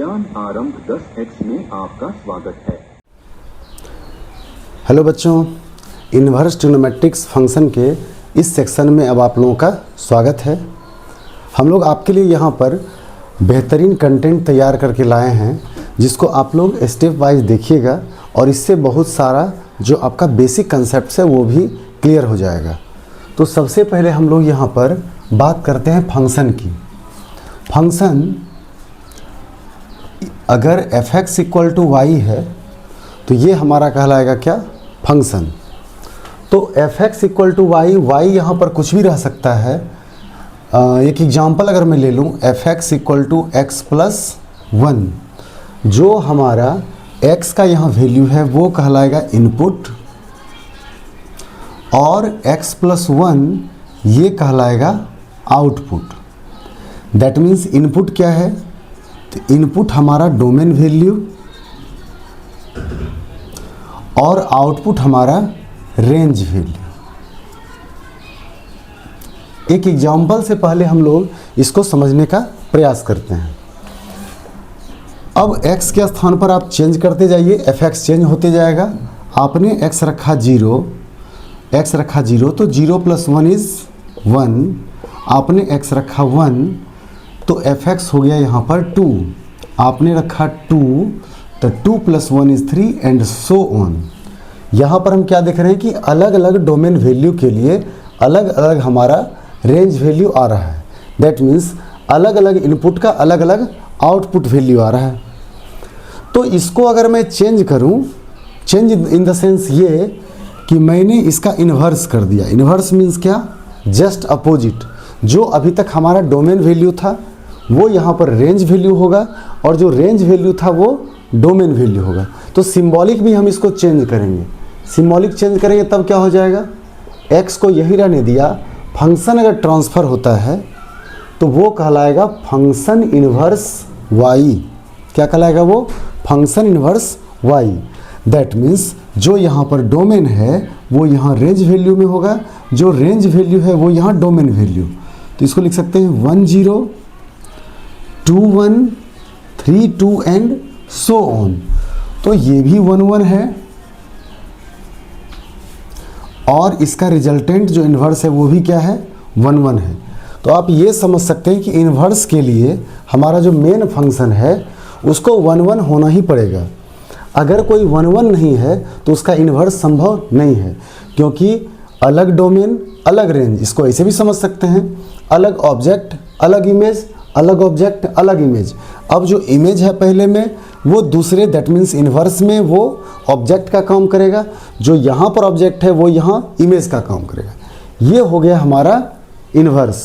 ज्ञान आरंभ 10x में आपका स्वागत है। हेलो बच्चों, इन्वर्स ट्रिग्नोमेट्रिक्स फंक्शन के इस सेक्शन में अब आप लोगों का स्वागत है। हम लोग आपके लिए यहाँ पर बेहतरीन कंटेंट तैयार करके लाए हैं, जिसको आप लोग स्टेप वाइज देखिएगा और इससे बहुत सारा जो आपका बेसिक कंसेप्ट है वो भी क्लियर हो जाएगा। तो सबसे पहले हम लोग यहाँ पर बात करते हैं फंक्शन की। फंक्शन अगर f(x) = y है तो ये हमारा कहलाएगा क्या, फंक्शन। तो f(x) = y, y यहाँ पर कुछ भी रह सकता है। एक एग्जांपल अगर मैं ले लूँ, f(x) = x + 1, जो हमारा x का यहाँ वैल्यू है वो कहलाएगा इनपुट, और x + 1 ये कहलाएगा आउटपुट। दैट मीन्स इनपुट क्या है, तो इनपुट हमारा डोमेन वैल्यू और आउटपुट हमारा रेंज वैल्यू। एक एग्जाम्पल से पहले हम लोग इसको समझने का प्रयास करते हैं। अब x के स्थान पर आप चेंज करते जाइए, f(x) चेंज होते जाएगा। आपने x रखा 0, तो 0 + 1 = 1। आपने x रखा 1 तो f(x) हो गया यहाँ पर 2। आपने रखा 2 तो 2 + 1 = 3 एंड सो ऑन। यहाँ पर हम क्या देख रहे हैं कि अलग अलग डोमेन वैल्यू के लिए अलग अलग हमारा रेंज वैल्यू आ रहा है। दैट मीन्स अलग अलग इनपुट का अलग अलग आउटपुट वैल्यू आ रहा है। तो इसको अगर मैं चेंज करूँ, चेंज इन द सेंस ये कि मैंने इसका इन्वर्स कर दिया। इन्वर्स मीन्स क्या, जस्ट अपोजिट। जो अभी तक हमारा डोमेन वैल्यू था वो यहाँ पर रेंज वैल्यू होगा, और जो रेंज वैल्यू था वो डोमेन वैल्यू होगा। तो सिंबॉलिक भी हम इसको चेंज करेंगे। सिंबॉलिक चेंज करेंगे तब क्या हो जाएगा, x को यही रहने दिया। फंक्शन अगर ट्रांसफ़र होता है तो वो कहलाएगा फंक्शन इन्वर्स y। क्या कहलाएगा वो, function inverse y। That means जो यहाँ पर डोमेन है वो यहाँ रेंज वैल्यू में होगा, जो रेंज वैल्यू है वो यहाँ डोमेन वैल्यू। तो इसको लिख सकते हैं 1 0 2 1 3 2 एंड सो ऑन। तो ये भी 1 1 है, और इसका रिजल्टेंट जो इन्वर्स है वो भी क्या है, 1 1 है। तो आप ये समझ सकते हैं कि इन्वर्स के लिए हमारा जो मेन फंक्शन है उसको 1 1 होना ही पड़ेगा। अगर कोई 1 1 नहीं है तो उसका इन्वर्स संभव नहीं है, क्योंकि अलग डोमेन अलग रेंज। इसको ऐसे भी समझ सकते हैं, अलग ऑब्जेक्ट अलग इमेज, अलग ऑब्जेक्ट अलग इमेज। अब जो इमेज है पहले में वो दूसरे, दैट मीन्स इन्वर्स में वो ऑब्जेक्ट का काम करेगा, जो यहाँ पर ऑब्जेक्ट है वो यहाँ इमेज का काम करेगा। ये हो गया हमारा इन्वर्स,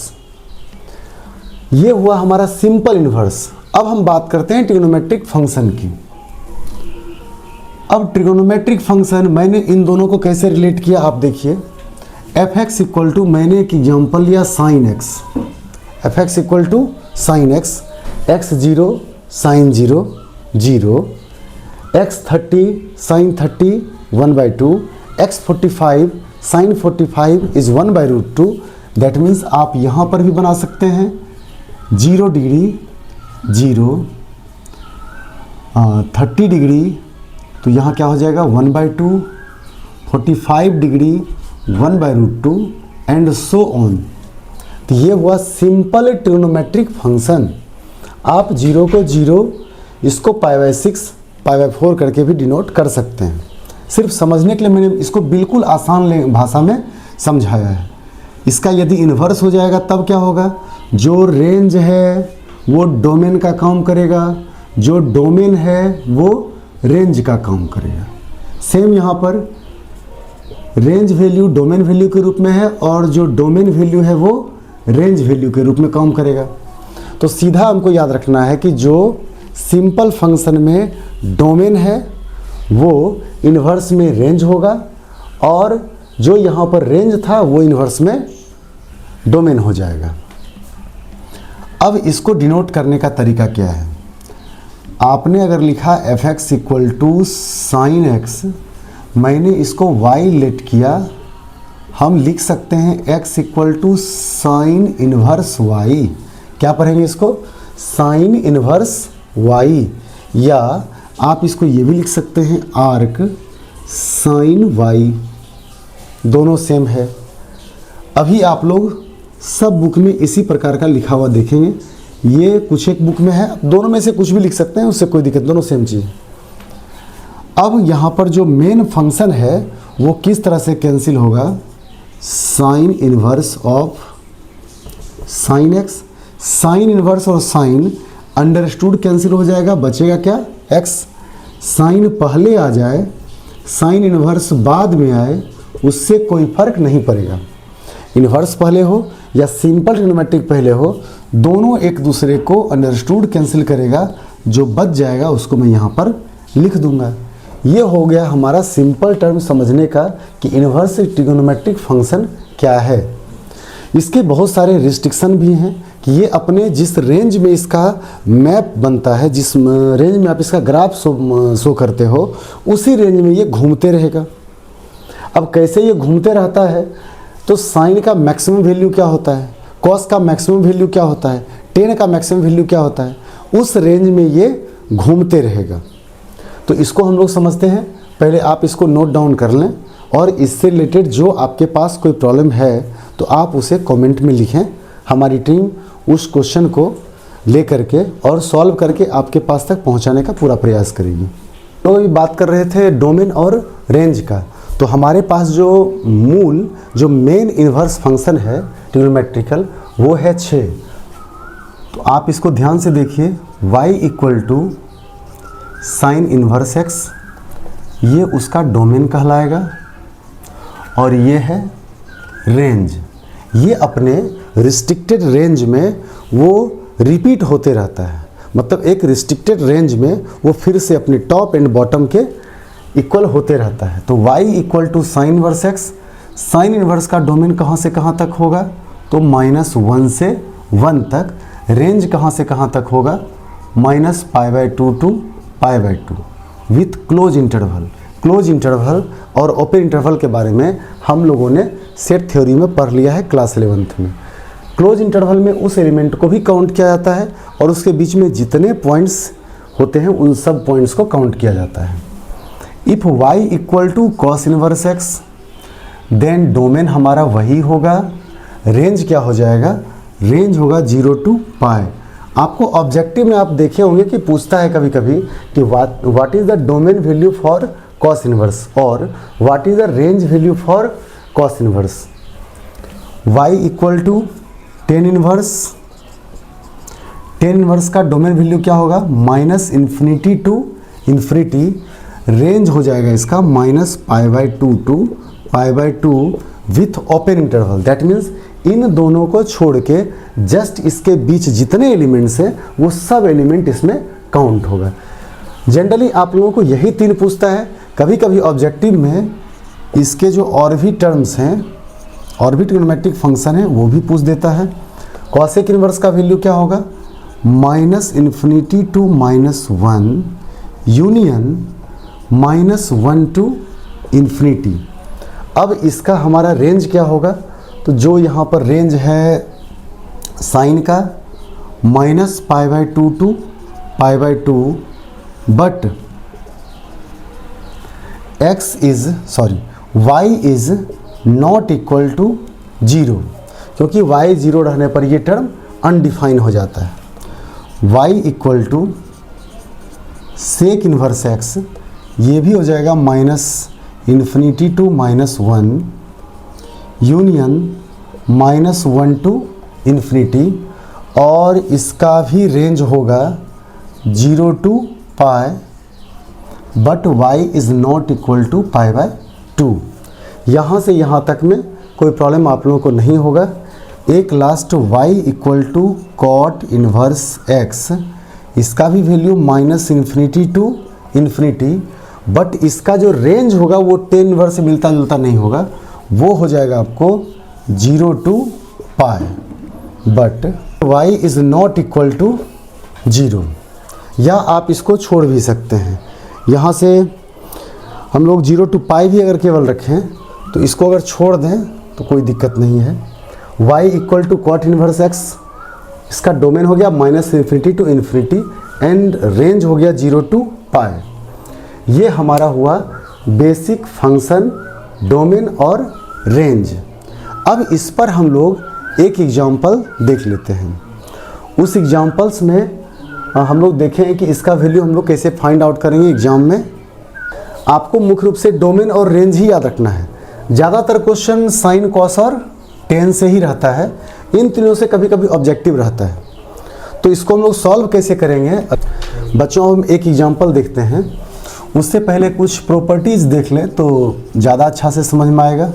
ये हुआ हमारा सिंपल इन्वर्स। अब हम बात करते हैं ट्रिग्नोमेट्रिक फंक्शन की। अब ट्रिग्नोमेट्रिक फंक्शन मैंने इन दोनों को कैसे रिलेट किया, आप देखिए। f(x) = मैंने एक एग्जाम्पल लिया sin x। f(x) = sin x, x 0 sin 0 0, x 30 sin 30 1/2, x 45 sin 45 is 1/√2। That means आप यहाँ पर भी बना सकते हैं 0 डिग्री 0, 30 डिग्री तो यहाँ क्या हो जाएगा 1/2, 45 डिग्री 1/√2 एंड सो ऑन। तो ये हुआ सिंपल ट्रिग्नोमेट्रिक फंक्शन। आप 0 को 0, इसको π/6 π/4 करके भी डिनोट कर सकते हैं। सिर्फ समझने के लिए मैंने इसको बिल्कुल आसान भाषा में समझाया है। इसका यदि इन्वर्स हो जाएगा तब क्या होगा, जो रेंज है वो डोमेन का काम करेगा, जो डोमेन है वो रेंज का काम करेगा। सेम यहाँ पर रेंज वैल्यू डोमेन वैल्यू के रूप में है, और जो डोमेन वैल्यू है वो रेंज वैल्यू के रूप में काम करेगा। तो सीधा हमको याद रखना है कि जो सिंपल फंक्शन में डोमेन है वो इन्वर्स में रेंज होगा, और जो यहाँ पर रेंज था वो इन्वर्स में डोमेन हो जाएगा। अब इसको डिनोट करने का तरीका क्या है, आपने अगर लिखा f(x) = sin x, मैंने इसको y लेट किया, हम लिख सकते हैं x = sin इन्वर्स y। क्या पढ़ेंगे इसको, साइन इन्वर्स वाई, या आप इसको ये भी लिख सकते हैं आर्क साइन वाई, दोनों सेम है। अभी आप लोग सब बुक में इसी प्रकार का लिखा हुआ देखेंगे, ये कुछ एक बुक में है, दोनों में से कुछ भी लिख सकते हैं, उससे कोई दिक्कत, दोनों सेम चीज़। अब यहाँ पर जो मेन फंक्शन है वो किस तरह से कैंसिल होगा, sine inverse of sine x, sine inverse और साइन अंडरस्टूड कैंसिल हो जाएगा, बचेगा क्या, एक्स। साइन पहले आ जाए, साइन इनवर्स बाद में आए, उससे कोई फर्क नहीं पड़ेगा। इनवर्स पहले हो या सिंपल ट्रिग्नोमेट्रिक पहले हो, दोनों एक दूसरे को अंडरस्टूड कैंसिल करेगा, जो बच जाएगा उसको मैं यहाँ पर लिख दूंगा। ये हो गया हमारा सिंपल टर्म समझने का कि इनवर्स ट्रिग्नोमेट्रिक फंक्शन क्या है। इसके बहुत सारे रिस्ट्रिक्शन भी हैं कि ये अपने जिस रेंज में इसका मैप बनता है, जिस रेंज में आप इसका ग्राफ शो करते हो, उसी रेंज में ये घूमते रहेगा। अब कैसे ये घूमते रहता है, तो साइन का मैक्सिमम वैल्यू क्या होता है, कॉस का मैक्सिमम वैल्यू क्या होता है, टेन का मैक्सिमम वैल्यू क्या होता है, उस रेंज में ये घूमते रहेगा। तो इसको हम लोग समझते हैं, पहले आप इसको नोट डाउन कर लें, और इससे रिलेटेड जो आपके पास कोई प्रॉब्लम है तो आप उसे कमेंट में लिखें। हमारी टीम उस क्वेश्चन को ले करके और सॉल्व करके आपके पास तक पहुंचाने का पूरा प्रयास करेगी। तो अभी बात कर रहे थे डोमेन और रेंज का, तो हमारे पास जो मेन इन्वर्स फंक्शन है ट्रिग्नोमेट्रिकल वो है 6। तो आप इसको ध्यान से देखिए, y equal to sine inverse x, ये उसका डोमेन कहलाएगा, और ये है रेंज। ये अपने रिस्ट्रिक्टेड रेंज में वो रिपीट होते रहता है, मतलब एक रिस्ट्रिक्टेड रेंज में वो फिर से अपने टॉप एंड बॉटम के इक्वल होते रहता है। तो y equal to sine inverse x, sine inverse का डोमेन कहाँ से कहाँ तक होगा, तो -1 से 1 तक। रेंज कहाँ से कहाँ तक होगा, -π/2 to π/2 with close interval. Close interval और ओपन इंटरवल के बारे में हम लोगों ने सेट थ्योरी में पढ़ लिया है क्लास 11th में। क्लोज इंटरवल में उस एलिमेंट को भी काउंट किया जाता है और उसके बीच में जितने पॉइंट्स होते हैं उन सब पॉइंट्स को काउंट किया जाता है। If y equal to cos inverse x, then domain हमारा वही होगा। रेंज क्या हो जाएगा, रेंज होगा 0 टू π। आपको ऑब्जेक्टिव में आप देखे होंगे कि पूछता है कभी कभी कि what is the domain value for cos inverse और what is the range value for cos inverse. y equal to tan inverse का डोमेन वैल्यू क्या होगा, -∞ टू इन्फिनिटी। रेंज हो जाएगा इसका -π/2 to π/2 with open interval. That means इन दोनों को छोड़ के जस्ट इसके बीच जितने एलिमेंट्स हैं वो सब एलिमेंट इसमें काउंट होगा। जनरली आप लोगों को यही 3 पूछता है। कभी कभी ऑब्जेक्टिव में इसके जो और भी टर्म्स हैं और भी ट्रिग्नोमेट्रिक फंक्शन है वो भी पूछ देता है। कॉसेक इनवर्स का वैल्यू क्या होगा, -∞ टू -1 यूनियन -1 टू इन्फिनिटी। अब इसका हमारा रेंज क्या होगा, तो जो यहाँ पर रेंज है साइन का -π/2 to π/2, but y is not equal to 0, क्योंकि y 0 रहने पर ये टर्म अनडिफाइन हो जाता है। y equal to sec inverse x, ये भी हो जाएगा -∞ टू -1 यूनियन -1 टू इन्फिनिटी, और इसका भी रेंज होगा 0 to π, but y is not equal to π/2। यहाँ से यहाँ तक में कोई प्रॉब्लम आप लोगों को नहीं होगा। एक last y equal to cot inverse x, इसका भी वैल्यू -∞ टू इन्फिनिटी, बट इसका जो रेंज होगा वो टेन इनवर्स से मिलता जुलता नहीं होगा, वो हो जाएगा आपको 0 to π, but y is not equal to 0। या आप इसको छोड़ भी सकते हैं, यहाँ से हम लोग 0 टू π भी अगर केवल रखें तो इसको अगर छोड़ दें तो कोई दिक्कत नहीं है। y equal to cot inverse x, इसका डोमेन हो गया -∞ टू इन्फिनिटी, एंड रेंज हो गया 0 to पाई। ये हमारा हुआ बेसिक फंक्शन, डोमेन और रेंज। अब इस पर हम लोग एक एग्जाम्पल देख लेते हैं। उस एग्जाम्पल्स में हम लोग देखें कि इसका वैल्यू हम लोग कैसे फाइंड आउट करेंगे एग्जाम में। आपको मुख्य रूप से डोमेन और रेंज ही याद रखना है। ज़्यादातर क्वेश्चन साइन, कॉस और टेन से ही रहता है, इन तीनों से कभी कभी ऑब्जेक्टिव रहता है। तो इसको हम लोग सॉल्व कैसे करेंगे बच्चों, हम एक एग्जाम्पल देखते हैं। उससे पहले कुछ प्रॉपर्टीज़ देख लें तो ज़्यादा अच्छा से समझ में आएगा।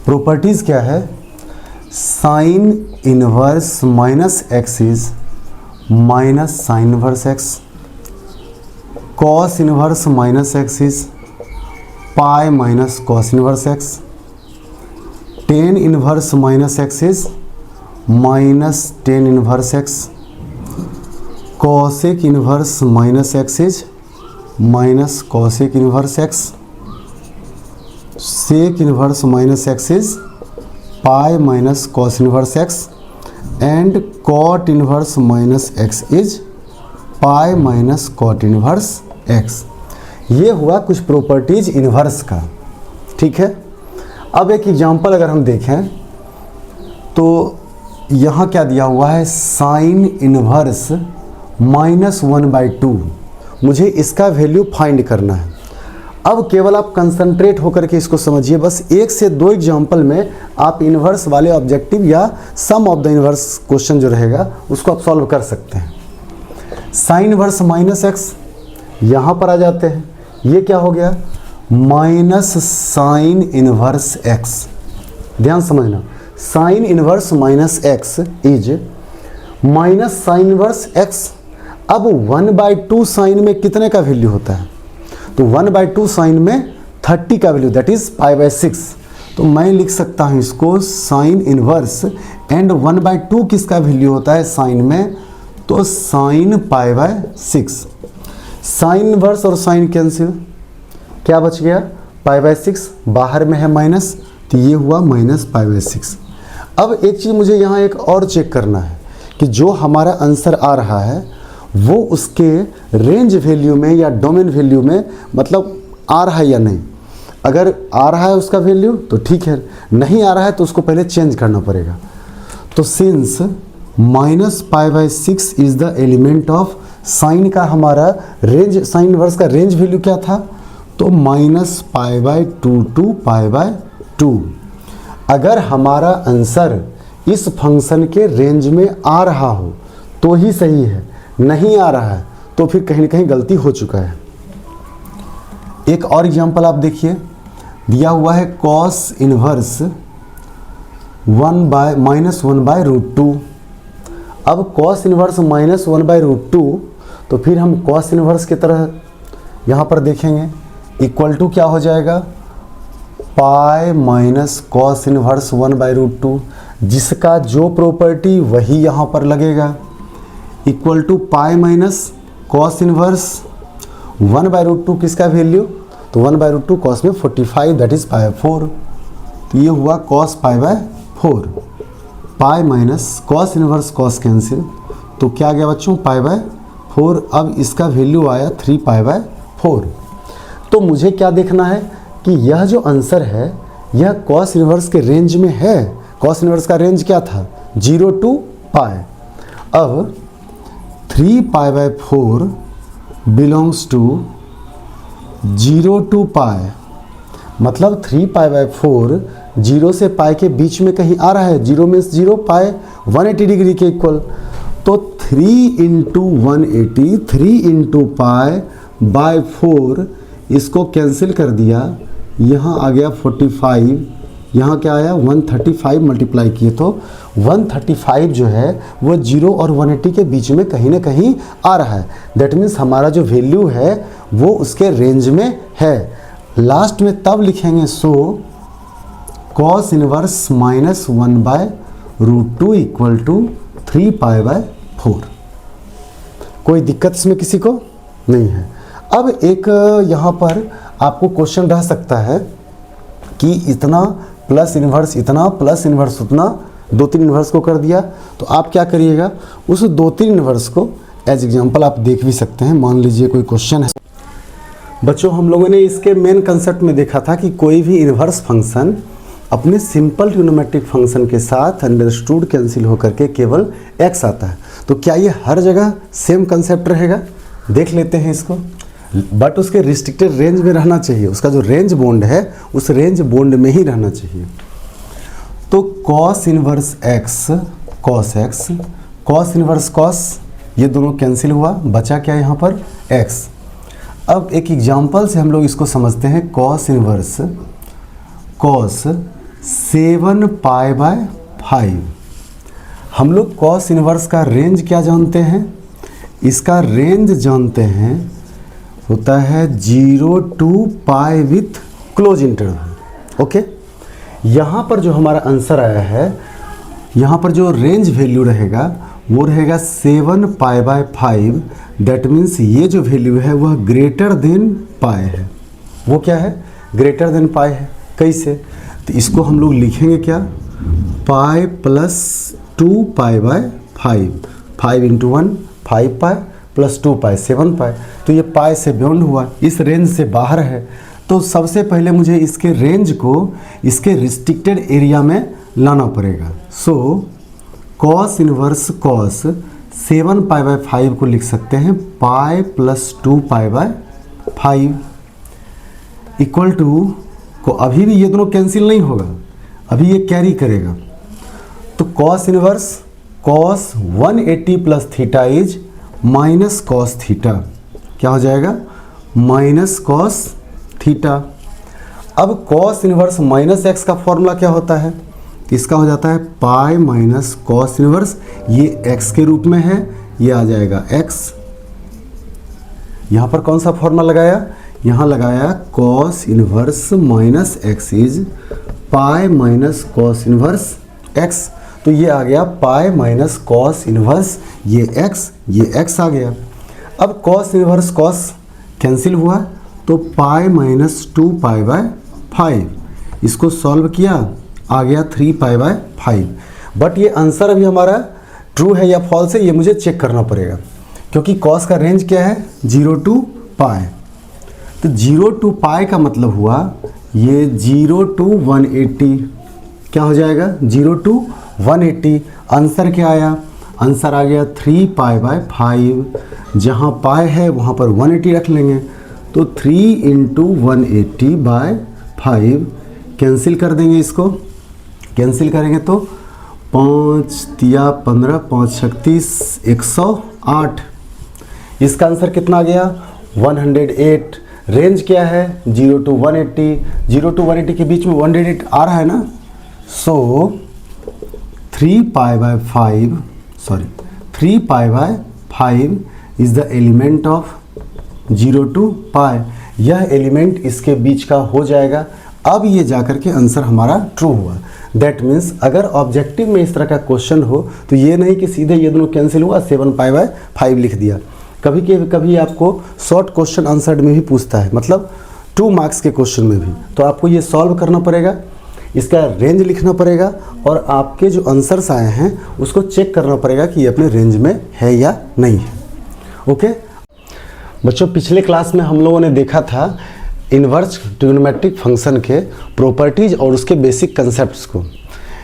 प्रॉपर्टीज़ क्या है? Sine inverse minus x is minus sine inverse x, cos inverse minus x is pi minus cos inverse x, tan inverse minus x is minus tan inverse x, cosec inverse minus x is minus cosec inverse x, sec inverse minus x is pi minus cos inverse x, and cot inverse minus x is pi minus cot inverse x. ये हुआ कुछ properties inverse का, ठीक है। अब एक example अगर हम देखें तो यहाँ क्या दिया हुआ है, साइन इनवर्स -1/2। मुझे इसका वैल्यू फाइंड करना है। अब केवल आप कंसंट्रेट होकर के इसको समझिए। बस एक से दो एग्जाम्पल में आप इनवर्स वाले ऑब्जेक्टिव या सम ऑफ द इनवर्स क्वेश्चन जो रहेगा उसको आप सॉल्व कर सकते हैं। साइन इनवर्स माइनस एक्स, यहाँ पर आ जाते हैं। ये क्या हो गया, माइनस साइन इनवर्स एक्स। ध्यान समझना, sign inverse minus x is minus sine inverse x. अब 1/2 साइन में कितने का वैल्यू होता है? तो 1/2 साइन में 30 का वैल्यू, दैट इज π/6। तो मैं लिख सकता हूँ इसको साइन इनवर्स, एंड 1/2 किसका वैल्यू होता है साइन में? तो साइन π/6। साइन इनवर्स और साइन कैंसिल, क्या बच गया? π/6, बाहर में है माइनस, तो ये हुआ माइनस π/6। अब एक चीज़ मुझे यहाँ एक और चेक करना है कि जो हमारा आंसर आ रहा है वो उसके रेंज वैल्यू में या डोमेन वैल्यू में मतलब आ रहा है या नहीं। अगर आ रहा है उसका वैल्यू तो ठीक है, नहीं आ रहा है तो उसको पहले चेंज करना पड़ेगा। तो since minus π/6 is the element of sine का हमारा रेंज, साइन इनवर्स का रेंज वैल्यू क्या था? तो माइनस π/2 टू π/2। अगर हमारा आंसर इस फंक्शन के रेंज में आ रहा हो तो ही सही है, नहीं आ रहा है तो फिर कहीं ना कहीं गलती हो चुका है। एक और एग्जांपल आप देखिए, दिया हुआ है कॉस इनवर्स -1/√2। अब कॉस इनवर्स -1/√2, तो फिर हम कॉस इनवर्स की तरह यहाँ पर देखेंगे, इक्वल टू क्या हो जाएगा? पाई माइनस कॉस इनवर्स 1/√2, जिसका जो प्रॉपर्टी वही यहाँ पर लगेगा, equal to pi minus cos inverse 1/√2 किसका वैल्यू? तो 1/√2 कॉस में 45, दैट इज π/4। तो ये हुआ cos π/4। Pi minus cos inverse cos cancel, तो क्या आ गया बच्चों? π/4। अब इसका वैल्यू आया 3π/4। तो मुझे क्या देखना है कि यह जो आंसर है यह कॉस इनवर्स के रेंज में है। कॉस इनवर्स का रेंज क्या था? 0 to पाई। अब 3π/4 बिलोंग्स टू 0 to पाई, मतलब 3π/4 0 से पाई के बीच में कहीं आ रहा है। 0 मीन्स 0, पाई 180 डिग्री के इक्वल। तो 3 × 180, 3 × π/4, इसको कैंसिल कर दिया। यहाँ आ गया 45, यहाँ क्या आया? 135 मल्टीप्लाई किए तो 135 जो है वो 0 और 180 के बीच में कहीं ना कहीं आ रहा है। दैट मीन्स हमारा जो वैल्यू है वो उसके रेंज में है। लास्ट में तब लिखेंगे so cos inverse -1/√2 equal to 3π/4। कोई दिक्कत इसमें किसी को नहीं है। अब एक यहाँ पर आपको क्वेश्चन रह सकता है कि इतना प्लस इन्वर्स इतना प्लस इन्वर्स उतना, 2-3 इन्वर्स को कर दिया, तो आप क्या करिएगा? उस 2-3 इन्वर्स को एज एग्जाम्पल आप देख भी सकते हैं। मान लीजिए कोई क्वेश्चन है बच्चों, हम लोगों ने इसके मेन कंसेप्ट में देखा था कि कोई भी इन्वर्स फंक्शन अपने सिंपल ट्रिग्नोमेट्रिक फंक्शन के साथ अंडरस्टूड कैंसिल होकर के केवल x आता है। तो क्या ये हर जगह सेम कंसेप्ट रहेगा? देख लेते हैं इसको। बट उसके रिस्ट्रिक्टेड रेंज में रहना चाहिए, उसका जो रेंज बॉन्ड है उस रेंज बॉन्ड में ही रहना चाहिए। तो cos inverse x cos x, cos inverse cos, ये दोनों कैंसिल हुआ, बचा क्या यहाँ पर x। अब एक एग्जाम्पल से हम लोग इसको समझते हैं। cos inverse cos 7 pi by 5। हम लोग cos इनवर्स का रेंज क्या जानते हैं? इसका रेंज जानते हैं होता है 0 to pi with close interval. Okay, यहाँ पर जो हमारा आंसर आया है, यहाँ पर जो रेंज वैल्यू रहेगा वो रहेगा 7 पाई बाय 5। दैट मीन्स ये जो वैल्यू है वह ग्रेटर देन पाई है। वो क्या है? ग्रेटर देन पाई है। कैसे? तो इसको हम लोग लिखेंगे क्या? पाई plus 2 pi by 5। 5 into 1 5 pi plus 2 पाई 7 पाई। तो ये पाई से बियॉन्ड हुआ, इस रेंज से बाहर है। तो सबसे पहले मुझे इसके रेंज को इसके रिस्ट्रिक्टेड एरिया में लाना पड़ेगा। So cos inverse cos 7 pi by 5 को लिख सकते हैं pi plus 2 pi by 5 equal to को, अभी भी ये दोनों कैंसिल नहीं होगा, अभी ये कैरी करेगा। तो cos inverse cos 180 plus theta is minus cos theta. क्या हो जाएगा? Minus cos theta. अब cos इनवर्स माइनस x का फॉर्मूला क्या होता है? इसका हो जाता है पाई माइनस cos इनवर्स, ये x के रूप में है, ये आ जाएगा x। यहाँ पर कौन सा फॉर्मूला लगाया? यहाँ लगाया cos inverse minus x is pi minus cos inverse x। तो ये आ गया पाई माइनस cos इनवर्स, ये x आ गया। अब cos इनवर्स cos कैंसिल हुआ, तो पाई माइनस 2 पाई बाय 5। इसको सॉल्व किया, आ गया 3 पाई बाय 5। बट ये आंसर अभी हमारा ट्रू है या फॉल्स है, ये मुझे चेक करना पड़ेगा, क्योंकि cos का रेंज क्या है? 0 to पाई। तो 0 to पाई का मतलब हुआ ये 0 to 180। क्या हो जाएगा? 0 to 180। आंसर क्या आया? आंसर आ गया 3 पाई बाय 5। जहाँ पाई है वहाँ पर 180 रख लेंगे, तो 3 इंटू 180 बाय 5 कैंसिल कर देंगे। इसको कैंसिल करेंगे तो 5 तिया 15 5 36 108। इसका आंसर कितना आ गया? 108। रेंज क्या है? 0 to 180। 0 to 180 के बीच में 108 आ रहा है ना। सो 3 पाई by 5 is the element of 0 to पाई। यह एलिमेंट इसके बीच का हो जाएगा। अब ये जाकर के आंसर हमारा ट्रू हुआ। दैट मीन्स अगर ऑब्जेक्टिव में इस तरह का क्वेश्चन हो तो ये नहीं कि सीधे ये दोनों कैंसिल हुआ 7 पाई बाय 5 लिख दिया। कभी आपको शॉर्ट क्वेश्चन आंसर्ड में भी पूछता है, मतलब 2 मार्क्स के क्वेश्चन में भी, तो आपको ये सॉल्व करना पड़ेगा, इसका रेंज लिखना पड़ेगा और आपके जो आंसर्स आए हैं उसको चेक करना पड़ेगा कि ये अपने रेंज में है या नहीं है। ओके बच्चों, पिछले क्लास में हम लोगों ने देखा था इन्वर्स ट्रिग्नोमेट्रिक फंक्शन के प्रॉपर्टीज और उसके बेसिक कंसेप्ट्स को।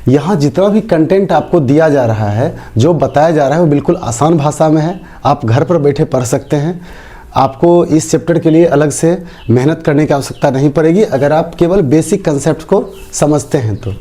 यहाँ जितना भी कंटेंट आपको दिया जा रहा है, जो बताया जा रहा है, वो बिल्कुल आसान भाषा में है, आप घर पर बैठे पढ़ सकते हैं। आपको इस चैप्टर के लिए अलग से मेहनत करने की आवश्यकता नहीं पड़ेगी अगर आप केवल बेसिक कंसेप्ट को समझते हैं तो।